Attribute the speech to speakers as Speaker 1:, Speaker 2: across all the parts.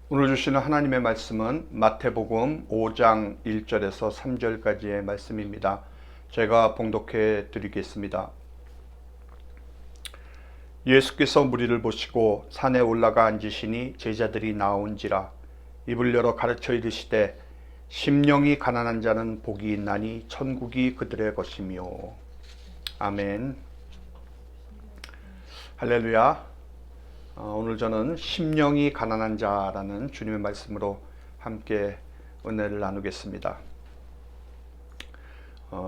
Speaker 1: 오늘 주시는 하나님의 말씀은 마태복음 5장 1절에서 3절까지의 말씀입니다. 제가 봉독해 드리겠습니다. 예수께서 무리를 보시고 산에 올라가 앉으시니 제자들이 나온지라. 입을 열어 가르쳐 이르시되 심령이 가난한 자는 복이 있나니 천국이 그들의 것이며. 아멘. 할렐루야. 오늘 저는 심령이 가난한 자라는 주님의 말씀으로 함께 은혜를 나누겠습니다.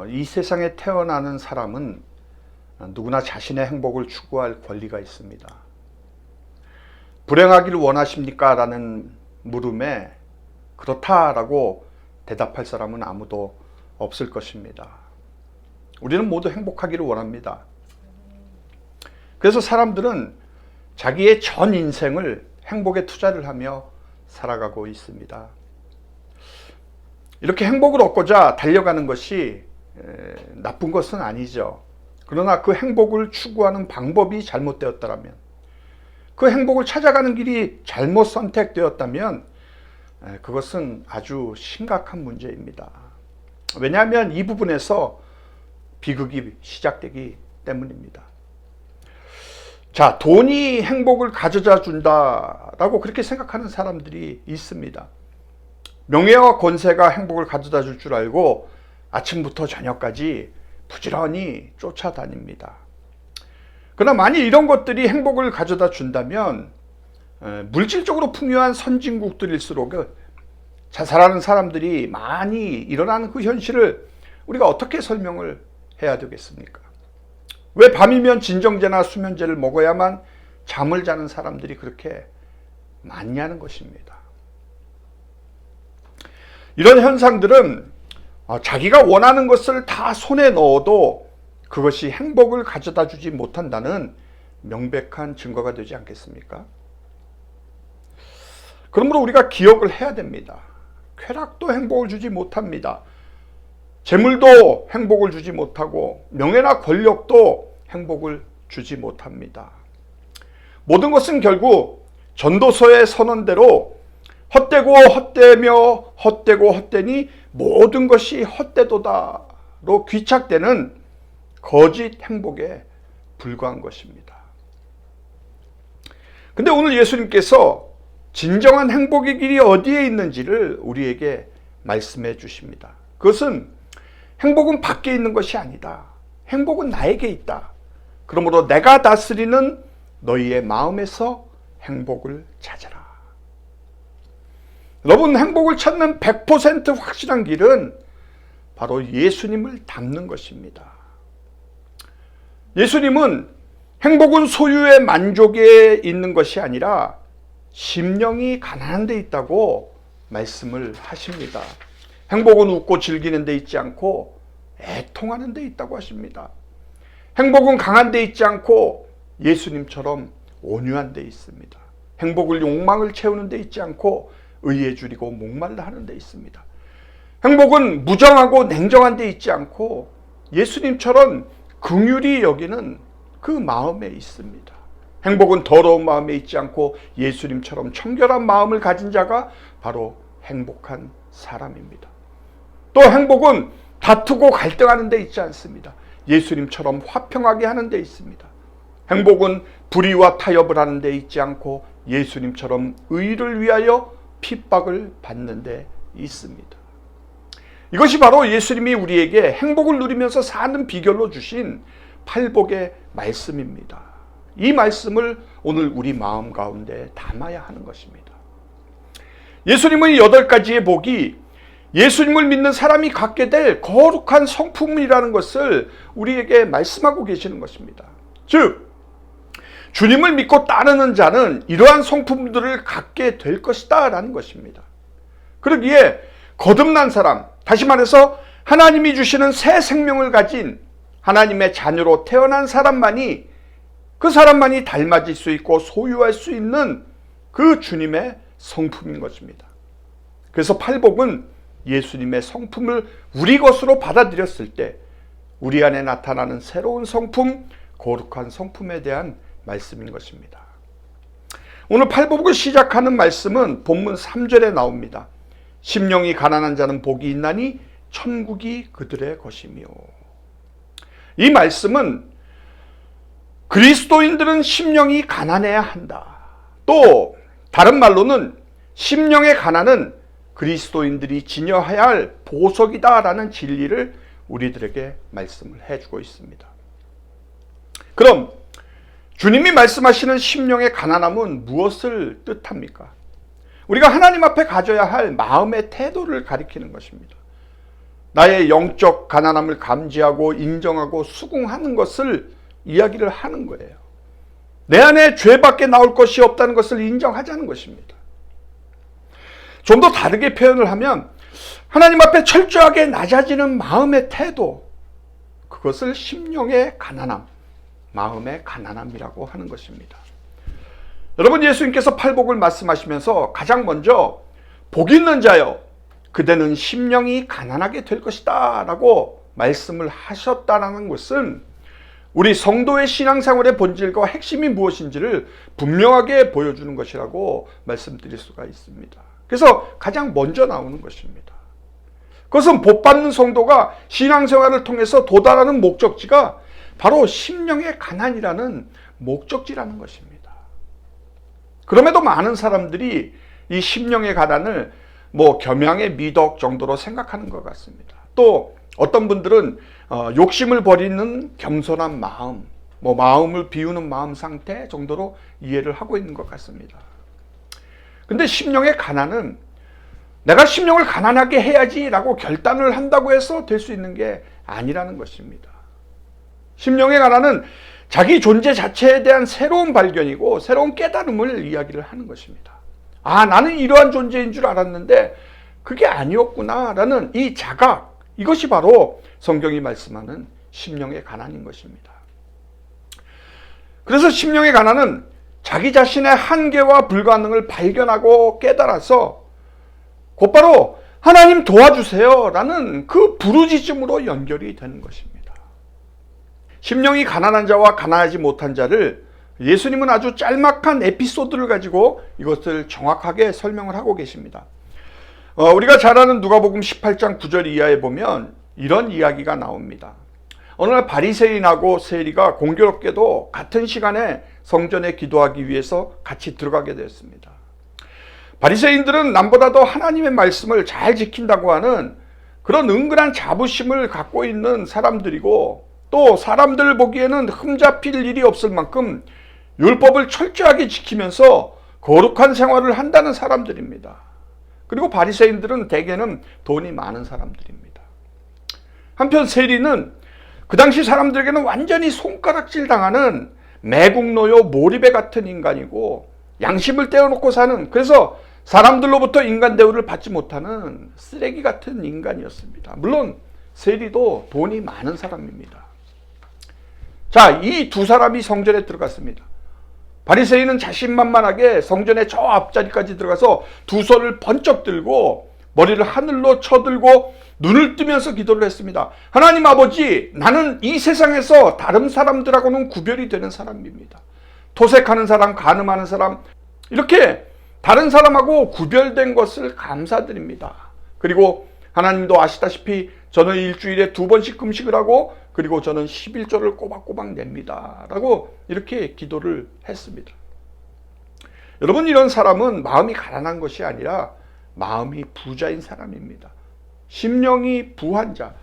Speaker 1: 이 세상에 태어나는 사람은 누구나 자신의 행복을 추구할 권리가 있습니다. 불행하기를 원하십니까? 라는 물음에 그렇다라고 대답할 사람은 아무도 없을 것입니다. 우리는 모두 행복하기를 원합니다. 그래서 사람들은 자기의 전 인생을 행복에 투자를 하며 살아가고 있습니다. 이렇게 행복을 얻고자 달려가는 것이 나쁜 것은 아니죠. 그러나 그 행복을 추구하는 방법이 잘못되었다면, 그 행복을 찾아가는 길이 잘못 선택되었다면 그것은 아주 심각한 문제입니다. 왜냐하면 이 부분에서 비극이 시작되기 때문입니다. 자, 돈이 행복을 가져다 준다라고 그렇게 생각하는 사람들이 있습니다. 명예와 권세가 행복을 가져다 줄 줄 알고 아침부터 저녁까지 부지런히 쫓아다닙니다. 그러나 만일 이런 것들이 행복을 가져다 준다면 물질적으로 풍요한 선진국들일수록 자살하는 사람들이 많이 일어나는 그 현실을 우리가 어떻게 설명을 해야 되겠습니까? 왜 밤이면 진정제나 수면제를 먹어야만 잠을 자는 사람들이 그렇게 많냐는 것입니다. 이런 현상들은 자기가 원하는 것을 다 손에 넣어도 그것이 행복을 가져다 주지 못한다는 명백한 증거가 되지 않겠습니까? 그러므로 우리가 기억을 해야 됩니다. 쾌락도 행복을 주지 못합니다. 재물도 행복을 주지 못하고 명예나 권력도 행복을 주지 못합니다. 모든 것은 결국 전도서의 선언대로 헛되고 헛되며 헛되고 헛되니 모든 것이 헛되도다로 귀착되는 거짓 행복에 불과한 것입니다. 근데 오늘 예수님께서 진정한 행복의 길이 어디에 있는지를 우리에게 말씀해 주십니다. 그것은 행복은 밖에 있는 것이 아니다. 행복은 나에게 있다. 그러므로 내가 다스리는 너희의 마음에서 행복을 찾아라. 여러분, 행복을 찾는 100% 확실한 길은 바로 예수님을 닮는 것입니다. 예수님은 행복은 소유의 만족에 있는 것이 아니라 심령이 가난한 데 있다고 말씀을 하십니다. 행복은 웃고 즐기는 데 있지 않고 애통하는 데 있다고 하십니다. 행복은 강한 데 있지 않고 예수님처럼 온유한 데 있습니다. 행복을 욕망을 채우는 데 있지 않고 의에 줄이고 목말라 하는 데 있습니다. 행복은 무정하고 냉정한 데 있지 않고 예수님처럼 긍휼히 여기는 그 마음에 있습니다. 행복은 더러운 마음에 있지 않고 예수님처럼 청결한 마음을 가진 자가 바로 행복한 사람입니다. 또 행복은 다투고 갈등하는 데 있지 않습니다. 예수님처럼 화평하게 하는 데 있습니다. 행복은 불의와 타협을 하는 데 있지 않고 예수님처럼 의를 위하여 핍박을 받는 데 있습니다. 이것이 바로 예수님이 우리에게 행복을 누리면서 사는 비결로 주신 팔복의 말씀입니다. 이 말씀을 오늘 우리 마음 가운데 담아야 하는 것입니다. 예수님의 8가지의 복이 예수님을 믿는 사람이 갖게 될 거룩한 성품이라는 것을 우리에게 말씀하고 계시는 것입니다. 즉, 주님을 믿고 따르는 자는 이러한 성품들을 갖게 될 것이다 라는 것입니다. 그러기에 거듭난 사람, 다시 말해서 하나님이 주시는 새 생명을 가진 하나님의 자녀로 태어난 사람만이, 그 사람만이 닮아질 수 있고 소유할 수 있는 그 주님의 성품인 것입니다. 그래서 팔복은 예수님의 성품을 우리 것으로 받아들였을 때 우리 안에 나타나는 새로운 성품, 거룩한 성품에 대한 말씀인 것입니다. 오늘 팔복을 시작하는 말씀은 본문 3절에 나옵니다. 심령이 가난한 자는 복이 있나니 천국이 그들의 것이며. 이 말씀은 그리스도인들은 심령이 가난해야 한다. 또 다른 말로는 심령의 가난은 그리스도인들이 지녀야 할 보석이다라는 진리를 우리들에게 말씀을 해주고 있습니다. 그럼 주님이 말씀하시는 심령의 가난함은 무엇을 뜻합니까? 우리가 하나님 앞에 가져야 할 마음의 태도를 가리키는 것입니다. 나의 영적 가난함을 감지하고 인정하고 수긍하는 것을 이야기를 하는 거예요. 내 안에 죄밖에 나올 것이 없다는 것을 인정하자는 것입니다. 좀 더 다르게 표현을 하면 하나님 앞에 철저하게 낮아지는 마음의 태도, 그것을 심령의 가난함, 마음의 가난함이라고 하는 것입니다. 여러분, 예수님께서 팔복을 말씀하시면서 가장 먼저 복 있는 자여 그대는 심령이 가난하게 될 것이다 라고 말씀을 하셨다는 것은 우리 성도의 신앙생활의 본질과 핵심이 무엇인지를 분명하게 보여주는 것이라고 말씀드릴 수가 있습니다. 그래서 가장 먼저 나오는 것입니다. 그것은 복받는 성도가 신앙생활을 통해서 도달하는 목적지가 바로 심령의 가난이라는 목적지라는 것입니다. 그럼에도 많은 사람들이 이 심령의 가난을 겸양의 미덕 정도로 생각하는 것 같습니다. 또 어떤 분들은 욕심을 버리는 겸손한 마음, 마음을 비우는 마음 상태 정도로 이해를 하고 있는 것 같습니다. 근데 심령의 가난은 내가 심령을 가난하게 해야지라고 결단을 한다고 해서 될 수 있는 게 아니라는 것입니다. 심령의 가난은 자기 존재 자체에 대한 새로운 발견이고 새로운 깨달음을 이야기를 하는 것입니다. 아, 나는 이러한 존재인 줄 알았는데 그게 아니었구나 라는 이 자각, 이것이 바로 성경이 말씀하는 심령의 가난인 것입니다. 그래서 심령의 가난은 자기 자신의 한계와 불가능을 발견하고 깨달아서 곧바로 하나님 도와주세요 라는 그 부르짖음으로 연결이 되는 것입니다. 심령이 가난한 자와 가난하지 못한 자를 예수님은 아주 짤막한 에피소드를 가지고 이것을 정확하게 설명을 하고 계십니다. 우리가 잘 아는 누가복음 18장 9절 이하에 보면 이런 이야기가 나옵니다. 어느 날 바리새인하고 세리가 공교롭게도 같은 시간에 성전에 기도하기 위해서 같이 들어가게 되었습니다. 바리새인들은 남보다도 하나님의 말씀을 잘 지킨다고 하는 그런 은근한 자부심을 갖고 있는 사람들이고, 또 사람들 보기에는 흠잡힐 일이 없을 만큼 율법을 철저하게 지키면서 거룩한 생활을 한다는 사람들입니다. 그리고 바리새인들은 대개는 돈이 많은 사람들입니다. 한편 세리는 그 당시 사람들에게는 완전히 손가락질 당하는 매국노요 몰입에 같은 인간이고, 양심을 떼어놓고 사는, 그래서 사람들로부터 인간 대우를 받지 못하는 쓰레기 같은 인간이었습니다. 물론 세리도 돈이 많은 사람입니다. 자, 이 두 사람이 성전에 들어갔습니다. 바리새인은 자신만만하게 성전의 저 앞자리까지 들어가서 두 손을 번쩍 들고 머리를 하늘로 쳐들고 눈을 뜨면서 기도를 했습니다. 하나님 아버지, 나는 이 세상에서 다른 사람들하고는 구별이 되는 사람입니다. 토색하는 사람, 간음하는 사람, 이렇게 다른 사람하고 구별된 것을 감사드립니다. 그리고 하나님도 아시다시피 저는 일주일에 2번씩 금식을 하고, 그리고 저는 11조를 꼬박꼬박 냅니다 라고 이렇게 기도를 했습니다. 여러분, 이런 사람은 마음이 가난한 것이 아니라 마음이 부자인 사람입니다. 심령이 부한 자,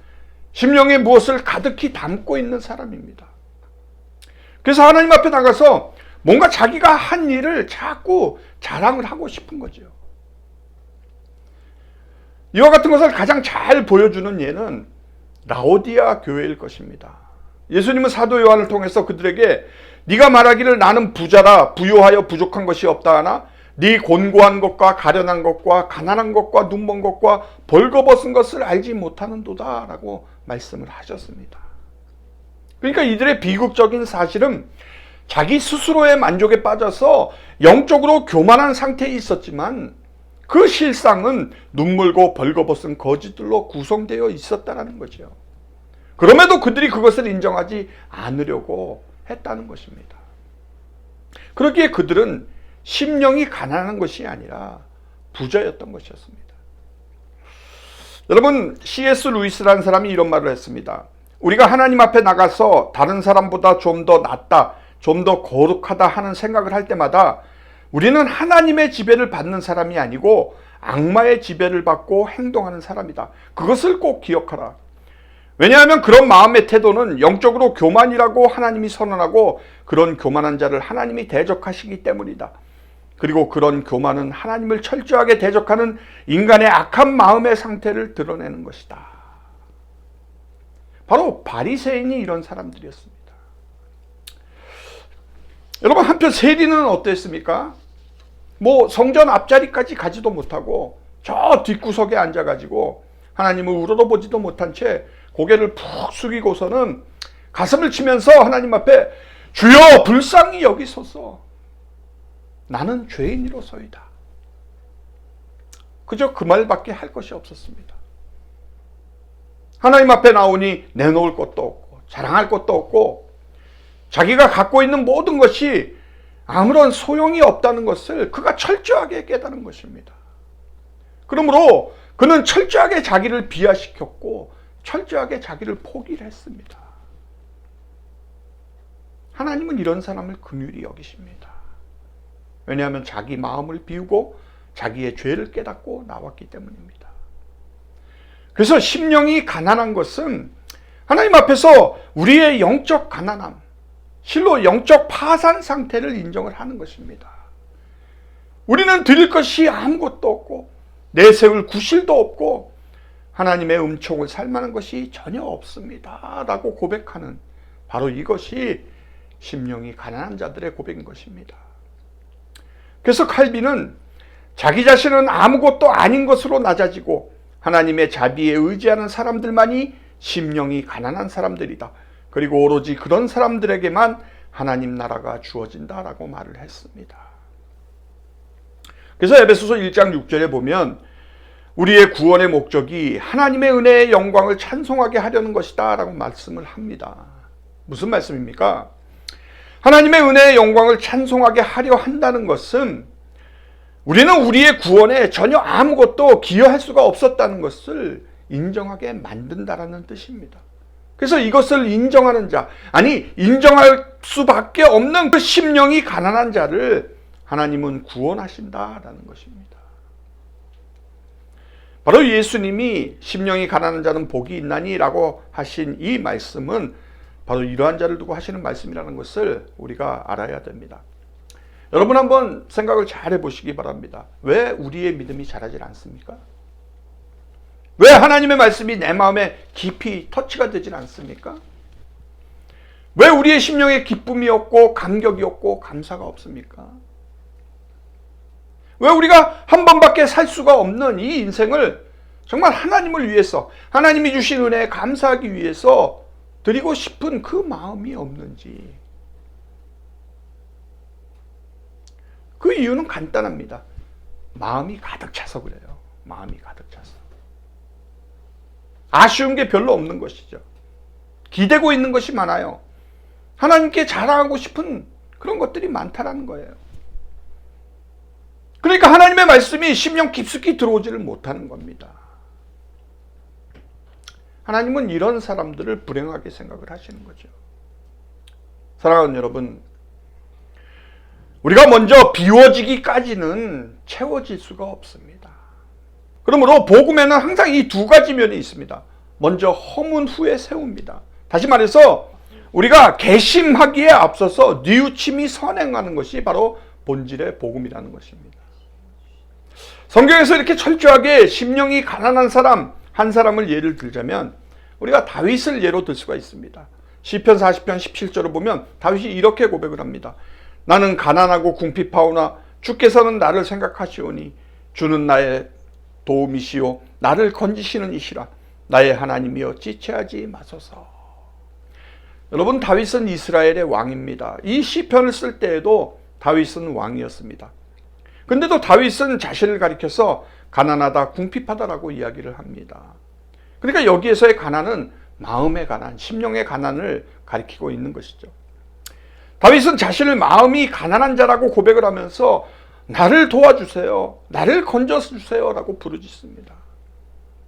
Speaker 1: 심령에 무엇을 가득히 담고 있는 사람입니다. 그래서 하나님 앞에 나가서 뭔가 자기가 한 일을 자꾸 자랑을 하고 싶은 거죠. 이와 같은 것을 가장 잘 보여주는 예는 라오디아 교회일 것입니다. 예수님은 사도 요한을 통해서 그들에게 네가 말하기를 나는 부자라 부유하여 부족한 것이 없다 하나 네 곤고한 것과 가련한 것과 가난한 것과 눈먼 것과 벌거벗은 것을 알지 못하는도다 라고 말씀을 하셨습니다. 그러니까 이들의 비극적인 사실은 자기 스스로의 만족에 빠져서 영적으로 교만한 상태에 있었지만 그 실상은 눈물고 벌거벗은 거짓들로 구성되어 있었다는 거죠. 그럼에도 그들이 그것을 인정하지 않으려고 했다는 것입니다. 그러기에 그들은 심령이 가난한 것이 아니라 부자였던 것이었습니다. 여러분, C.S. 루이스라는 사람이 이런 말을 했습니다. 우리가 하나님 앞에 나가서 다른 사람보다 좀 더 낫다, 좀 더 거룩하다 하는 생각을 할 때마다 우리는 하나님의 지배를 받는 사람이 아니고 악마의 지배를 받고 행동하는 사람이다. 그것을 꼭 기억하라. 왜냐하면 그런 마음의 태도는 영적으로 교만이라고 하나님이 선언하고 그런 교만한 자를 하나님이 대적하시기 때문이다. 그리고 그런 교만은 하나님을 철저하게 대적하는 인간의 악한 마음의 상태를 드러내는 것이다. 바로 바리새인이 이런 사람들이었습니다. 여러분, 한편 세리는 어땠습니까? 성전 앞자리까지 가지도 못하고 저 뒷구석에 앉아가지고 하나님을 우러러보지도 못한 채 고개를 푹 숙이고서는 가슴을 치면서 하나님 앞에 주여 불쌍히 여기소서, 나는 죄인이로소이다. 그저 그 말밖에 할 것이 없었습니다. 하나님 앞에 나오니 내놓을 것도 없고 자랑할 것도 없고 자기가 갖고 있는 모든 것이 아무런 소용이 없다는 것을 그가 철저하게 깨달은 것입니다. 그러므로 그는 철저하게 자기를 비하시켰고 철저하게 자기를 포기를 했습니다. 하나님은 이런 사람을 긍휼히 여기십니다. 왜냐하면 자기 마음을 비우고 자기의 죄를 깨닫고 나왔기 때문입니다. 그래서 심령이 가난한 것은 하나님 앞에서 우리의 영적 가난함, 실로 영적 파산 상태를 인정을 하는 것입니다. 우리는 드릴 것이 아무것도 없고 내세울 구실도 없고 하나님의 음촉을 살만한 것이 전혀 없습니다 라고 고백하는, 바로 이것이 심령이 가난한 자들의 고백인 것입니다. 그래서 칼빈은 자기 자신은 아무것도 아닌 것으로 낮아지고 하나님의 자비에 의지하는 사람들만이 심령이 가난한 사람들이다. 그리고 오로지 그런 사람들에게만 하나님 나라가 주어진다라고 말을 했습니다. 그래서 에베소서 1장 6절에 보면 우리의 구원의 목적이 하나님의 은혜의 영광을 찬송하게 하려는 것이다 라고 말씀을 합니다. 무슨 말씀입니까? 하나님의 은혜의 영광을 찬송하게 하려 한다는 것은 우리는 우리의 구원에 전혀 아무것도 기여할 수가 없었다는 것을 인정하게 만든다라는 뜻입니다. 그래서 이것을 인정하는 자, 아니 인정할 수밖에 없는 그 심령이 가난한 자를 하나님은 구원하신다라는 것입니다. 바로 예수님이 심령이 가난한 자는 복이 있나니 라고 하신 이 말씀은 바로 이러한 자를 두고 하시는 말씀이라는 것을 우리가 알아야 됩니다. 여러분 한번 생각을 잘 해보시기 바랍니다. 왜 우리의 믿음이 자라질 않습니까? 왜 하나님의 말씀이 내 마음에 깊이 터치가 되질 않습니까? 왜 우리의 심령에 기쁨이 없고 감격이 없고 감사가 없습니까? 왜 우리가 한 번밖에 살 수가 없는 이 인생을 정말 하나님을 위해서, 하나님이 주신 은혜에 감사하기 위해서 드리고 싶은 그 마음이 없는지. 그 이유는 간단합니다. 마음이 가득 차서 그래요. 마음이 가득 차서. 아쉬운 게 별로 없는 것이죠. 기대고 있는 것이 많아요. 하나님께 자랑하고 싶은 그런 것들이 많다라는 거예요. 그러니까 하나님의 말씀이 심령 깊숙이 들어오지를 못하는 겁니다. 하나님은 이런 사람들을 불행하게 생각을 하시는 거죠. 사랑하는 여러분, 우리가 먼저 비워지기까지는 채워질 수가 없습니다. 그러므로 복음에는 항상 이 두 가지 면이 있습니다. 먼저 허문 후에 세웁니다. 다시 말해서 우리가 개심하기에 앞서서 뉘우침이 선행하는 것이 바로 본질의 복음이라는 것입니다. 성경에서 이렇게 철저하게 심령이 가난한 사람 한 사람을 예를 들자면 우리가 다윗을 예로 들 수가 있습니다. 시편 40편 17절을 보면 다윗이 이렇게 고백을 합니다. 나는 가난하고 궁핍하오나 주께서는 나를 생각하시오니 주는 나의 도움이시오 나를 건지시는 이시라 나의 하나님이여 지체하지 마소서. 여러분, 다윗은 이스라엘의 왕입니다. 이 시편을 쓸 때에도 다윗은 왕이었습니다. 근데도 다윗은 자신을 가리켜서 가난하다, 궁핍하다라고 이야기를 합니다. 그러니까 여기에서의 가난은 마음의 가난, 심령의 가난을 가리키고 있는 것이죠. 다윗은 자신을 마음이 가난한 자라고 고백을 하면서 나를 도와주세요. 나를 건져주세요. 라고 부르짖습니다.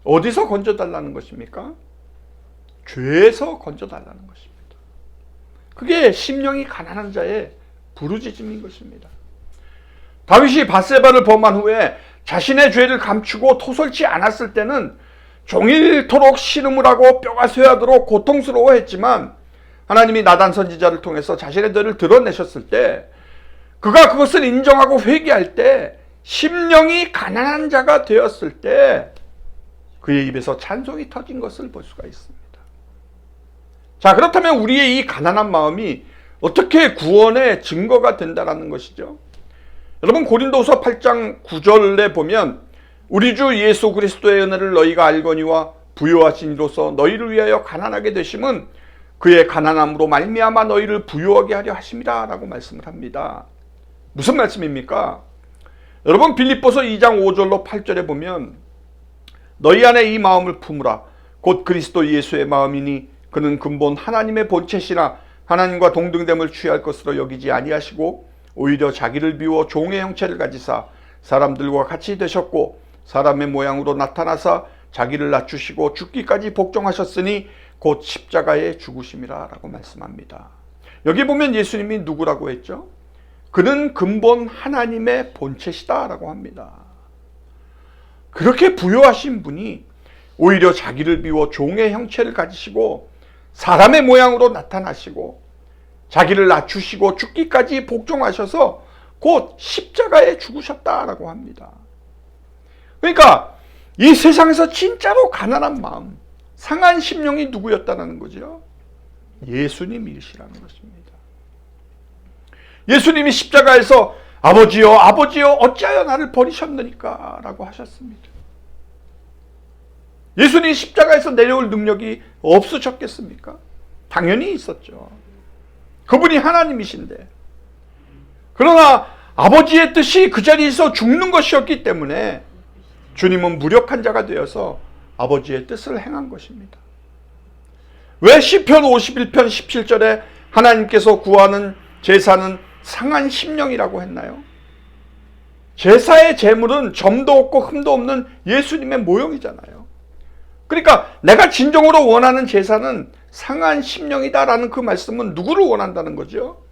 Speaker 1: 어디서 건져달라는 것입니까? 죄에서 건져달라는 것입니다. 그게 심령이 가난한 자의 부르짖음인 것입니다. 다윗이 밧세바를 범한 후에 자신의 죄를 감추고 토설치 않았을 때는 종일토록 신음을 하고 뼈가 쇠하도록 고통스러워했지만 하나님이 나단 선지자를 통해서 자신의 죄를 드러내셨을 때 그가 그것을 인정하고 회개할 때 심령이 가난한 자가 되었을 때 그의 입에서 찬송이 터진 것을 볼 수가 있습니다. 자, 그렇다면 우리의 이 가난한 마음이 어떻게 구원의 증거가 된다는 것이죠. 여러분, 고린도후서 8장 9절에 보면 우리 주 예수 그리스도의 은혜를 너희가 알거니와 부요하신 이로써 너희를 위하여 가난하게 되심은 그의 가난함으로 말미암아 너희를 부요하게 하려 하심이라 라고 말씀을 합니다. 무슨 말씀입니까? 여러분, 빌립보서 2장 5절로 8절에 보면 너희 안에 이 마음을 품으라 곧 그리스도 예수의 마음이니 그는 근본 하나님의 본체시나 하나님과 동등됨을 취할 것으로 여기지 아니하시고 오히려 자기를 비워 종의 형체를 가지사 사람들과 같이 되셨고 사람의 모양으로 나타나사 자기를 낮추시고 죽기까지 복종하셨으니 곧 십자가에 죽으심이라 라고 말씀합니다. 여기 보면 예수님이 누구라고 했죠? 그는 근본 하나님의 본체시다 라고 합니다. 그렇게 부요하신 분이 오히려 자기를 비워 종의 형체를 가지시고 사람의 모양으로 나타나시고 자기를 낮추시고 죽기까지 복종하셔서 곧 십자가에 죽으셨다라고 합니다. 그러니까 이 세상에서 진짜로 가난한 마음, 상한 심령이 누구였다는 거죠? 예수님이시라는 것입니다. 예수님이 십자가에서 아버지여 아버지여 어찌하여 나를 버리셨느니까 라고 하셨습니다. 예수님이 십자가에서 내려올 능력이 없으셨겠습니까? 당연히 있었죠. 그분이 하나님이신데. 그러나 아버지의 뜻이 그 자리에서 죽는 것이었기 때문에 주님은 무력한 자가 되어서 아버지의 뜻을 행한 것입니다. 왜 시편 51편 17절에 하나님께서 구하는 제사는 상한 심령이라고 했나요? 제사의 제물은 점도 없고 흠도 없는 예수님의 모형이잖아요. 그러니까 내가 진정으로 원하는 제사는 상한 심령이다라는 그 말씀은 누구를 원한다는 거죠?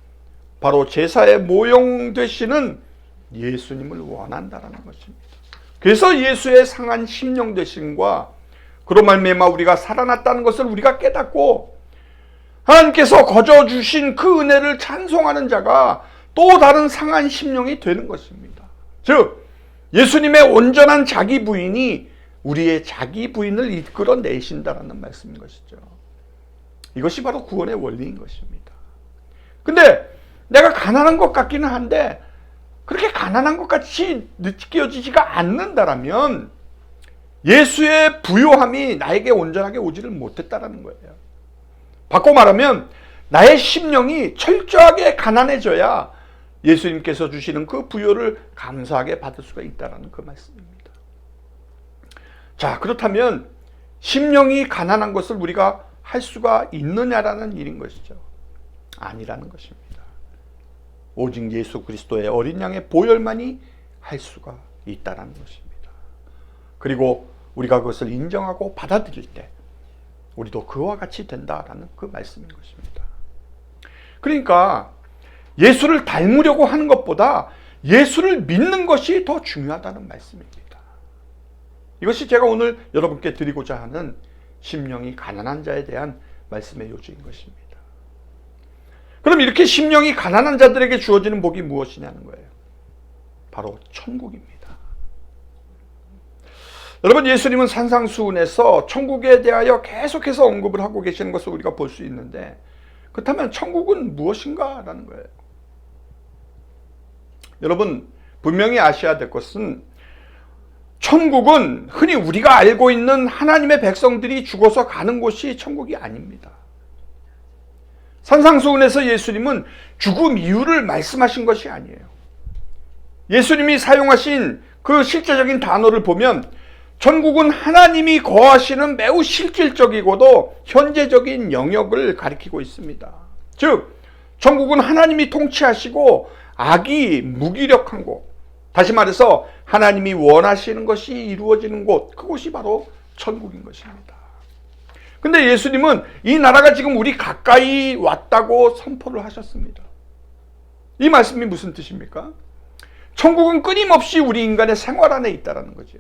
Speaker 1: 바로 제사의 모형 되시는 예수님을 원한다라는 것입니다. 그래서 예수의 상한 심령 되심과 그로 말미암아 우리가 살아났다는 것을 우리가 깨닫고 하나님께서 거저 주신 그 은혜를 찬송하는 자가 또 다른 상한 심령이 되는 것입니다. 즉 예수님의 온전한 자기 부인이 우리의 자기 부인을 이끌어내신다라는 말씀인 것이죠. 이것이 바로 구원의 원리인 것입니다. 근데 내가 가난한 것 같기는 한데 그렇게 가난한 것 같이 느껴지지가 않는다라면 예수의 부요함이 나에게 온전하게 오지를 못했다라는 거예요. 바꿔 말하면 나의 심령이 철저하게 가난해져야 예수님께서 주시는 그 부요를 감사하게 받을 수가 있다는 그 말씀입니다. 자, 그렇다면 심령이 가난한 것을 우리가 할 수가 있느냐라는 일인 것이죠. 아니라는 것입니다. 오직 예수 그리스도의 어린 양의 보혈만이 할 수가 있다는 것입니다. 그리고 우리가 그것을 인정하고 받아들일 때 우리도 그와 같이 된다라는 그 말씀인 것입니다. 그러니까 예수를 닮으려고 하는 것보다 예수를 믿는 것이 더 중요하다는 말씀입니다. 이것이 제가 오늘 여러분께 드리고자 하는 심령이 가난한 자에 대한 말씀의 요지인 것입니다. 그럼 이렇게 심령이 가난한 자들에게 주어지는 복이 무엇이냐는 거예요. 바로 천국입니다. 여러분, 예수님은 산상수훈에서 천국에 대하여 계속해서 언급을 하고 계시는 것을 우리가 볼 수 있는데 그렇다면 천국은 무엇인가? 라는 거예요. 여러분, 분명히 아셔야 될 것은 천국은 흔히 우리가 알고 있는 하나님의 백성들이 죽어서 가는 곳이 천국이 아닙니다. 산상수훈에서 예수님은 죽음 이유를 말씀하신 것이 아니에요. 예수님이 사용하신 그 실제적인 단어를 보면 천국은 하나님이 거하시는 매우 실질적이고도 현재적인 영역을 가리키고 있습니다. 즉 천국은 하나님이 통치하시고 악이 무기력한 곳, 다시 말해서 하나님이 원하시는 것이 이루어지는 곳, 그곳이 바로 천국인 것입니다. 근데 예수님은 이 나라가 지금 우리 가까이 왔다고 선포를 하셨습니다. 이 말씀이 무슨 뜻입니까? 천국은 끊임없이 우리 인간의 생활 안에 있다는 거죠.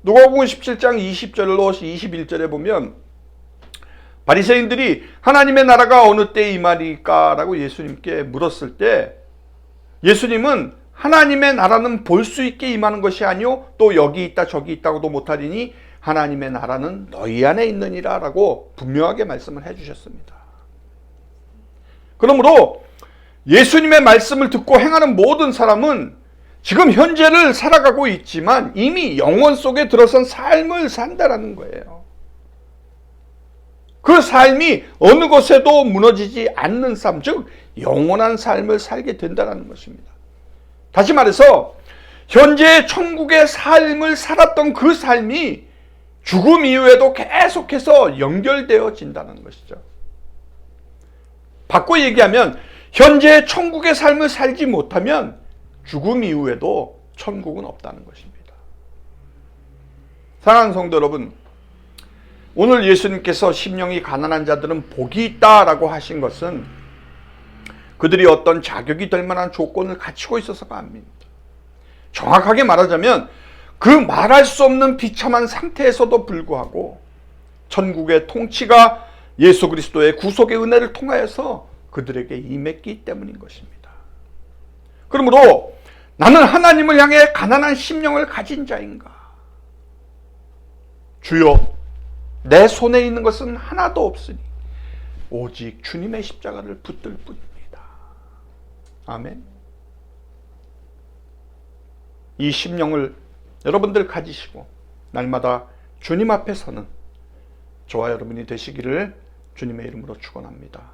Speaker 1: 누가복음 17장 20절로 21절에 보면 바리새인들이 하나님의 나라가 어느 때에 임하리까라고 예수님께 물었을 때 예수님은 하나님의 나라는 볼 수 있게 임하는 것이 아니요 또 여기 있다 저기 있다고도 못하리니 하나님의 나라는 너희 안에 있느니라 라고 분명하게 말씀을 해주셨습니다. 그러므로 예수님의 말씀을 듣고 행하는 모든 사람은 지금 현재를 살아가고 있지만 이미 영원 속에 들어선 삶을 산다라는 거예요. 그 삶이 어느 것에도 무너지지 않는 삶, 즉 영원한 삶을 살게 된다는 것입니다. 다시 말해서 현재 천국의 삶을 살았던 그 삶이 죽음 이후에도 계속해서 연결되어진다는 것이죠. 바꿔 얘기하면 현재 천국의 삶을 살지 못하면 죽음 이후에도 천국은 없다는 것입니다. 사랑하는 성도 여러분, 오늘 예수님께서 심령이 가난한 자들은 복이 있다라고 하신 것은 그들이 어떤 자격이 될 만한 조건을 갖추고 있어서가 아닙니다. 정확하게 말하자면 그 말할 수 없는 비참한 상태에서도 불구하고 천국의 통치가 예수 그리스도의 구속의 은혜를 통하여서 그들에게 임했기 때문인 것입니다. 그러므로 나는 하나님을 향해 가난한 심령을 가진 자인가? 주여, 내 손에 있는 것은 하나도 없으니 오직 주님의 십자가를 붙들 뿐입니다. 아멘. 이 심령을 여러분들 가지시고 날마다 주님 앞에 서는 저와 여러분이 되시기를 주님의 이름으로 축원합니다.